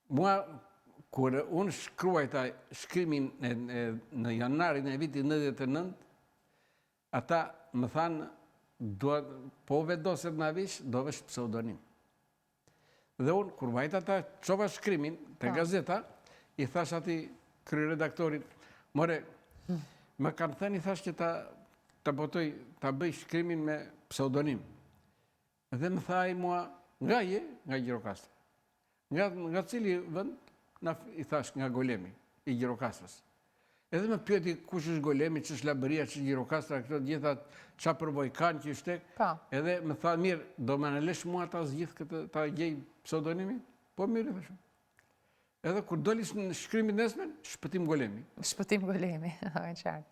Mua, kur unë shkruajta shkrimin në janarin e vitit 99, ata më thanë, po vedoset në avish, do vesh pseudonim. Dhe unë, kur vajta ta qova shkrimin të gazeta, i thash ati kryeredaktorit, more, më kanë thënë, i thash që ta botoj, ta bëj shkrimin me pseudonim. Dhe më thaj mua, nga je, nga Gjirokastra. Nga cili vënd, i thash nga Golemi, i Gjirokastrës. Edhe më pyeti kush është Golemi, që është Labëria, që është Gjirokastra, këto gjitha qa përvoj kanë që është tek. Edhe më tha, mirë, do më në lesh mua ta zgjith këtë, ta gjej pseudonimi? Po mirë, dhe shumë. Edhe kur dolis në shkrimit nesmen, Shpëtim Golemi. Shpëtim Golemi, qartë.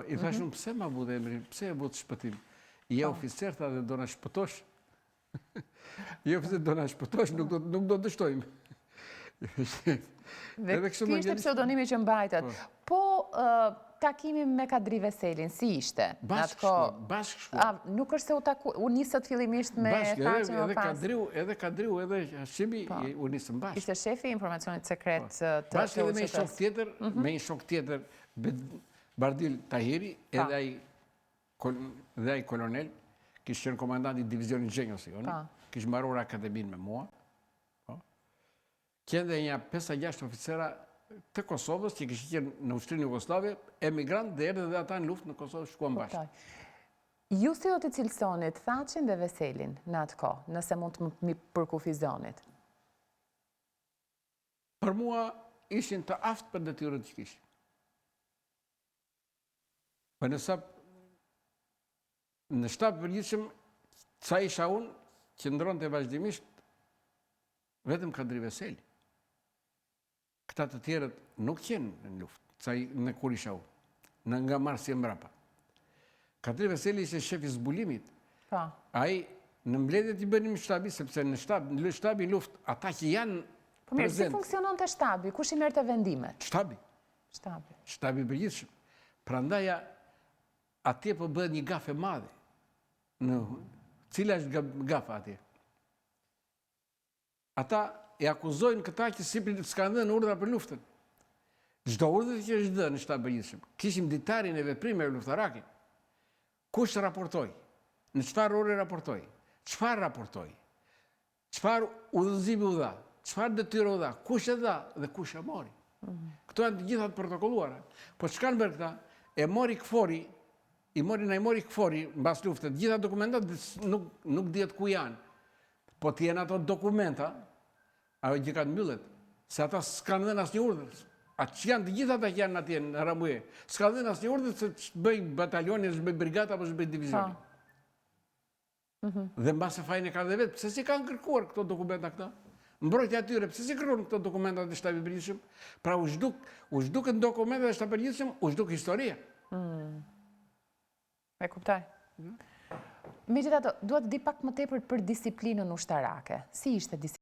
I thash unë, pse ma bu dhe emri, pse e bu të Shpëtim? Je oficer, tha dhe do në shpëtosh. Je oficer, do në shpëtosh, nuk do të shtojmë. Dhe ti ishte pseudonimi që mbajtët. Po takimi me Kadri Veselin, si ishte? Bashkë shku. Nuk është se u nisët fillimisht me faqen më pas. Edhe Kadriu, edhe Hashimi u nisën bashkë. Ishte shefi informacionit sekret të bashkë edhe me një shok tjetër, Bardil Tahiri, edhe ai kolonel, kishë qenë komandant i divizionit Gjenjosi, kishë mbarur akademin me mua. Kjende një 5-6 oficera të Kosovës, që kishë qenë në Ushtrinë Jugoslavie, emigrant dhe erdhe dhe ata në luft në Kosovë shkuan bashkë. Ju si do të cilësonit Thaqin dhe Veselin në atë ko, nëse mund të më përkufizonit? Për mua ishin të aftë për detyrët që kishë. Për në shtap përgjithshëm, ca isha unë, që ndronë të vazhdimisht, vetëm Kadri Veseli. Këta të tjerët nuk qenë në luft, në kur isha u, në nga Marsi e mbrapa. Kadri Veseli ishe shefi zbulimit. Ai në mbledhjet i bënim shtabi, sepse në shtabi luft, ata që janë prezent. Po mirë, si funksionon të shtabi? Kush i merr të vendimet? Shtabi. Shtabi përgjithshëm. Prandaja, atje po bëhet një gafe madhe. Cila është gafa atje? Ata e akuzojnë këta që sipër s'kanë dhënë urdhra për luftën. Çdo urdhër që është dhënë në shtab përgjithshëm. Kishim ditarin e veprimeve luftarake. Kush raportoi? Në çfarë ore raportoi? Çfarë raportoi? Çfarë udhëzimi u dha? Çfarë detyrë u dha? Kush e dha dhe kush e mori? Këto janë të gjitha të protokolluara. Po çka bën këta? E mori Kfori, i mori Kfori mbas luftës. Gjitha dokumentat nuk dihet ku janë. Po të jenë ato dokumenta, ajo gjëkat mbyllet, se ata s'kanë dhënë asnjë urdhër. Atë që janë të gjitha ata që janë atje në Ramuje, s'kanë dhënë asnjë urdhër se ç'bëj batalioni, s'bëj brigata apo s'bëj divizioni. Dhe mbas e fajin e kanë dhe vetë, pse si kanë kërkuar këto dokumenta këta? Mbrojtja atyre, pse si kërkuan këto dokumenta të shtabit përgjithshëm? Pra u zhdukën dokumentat e shtabit përgjithshëm, u zhduk historia. E kuptoj. Megjithatë, dua të di pak më tepër për disiplinën ushtarake. Si ishte disiplinën?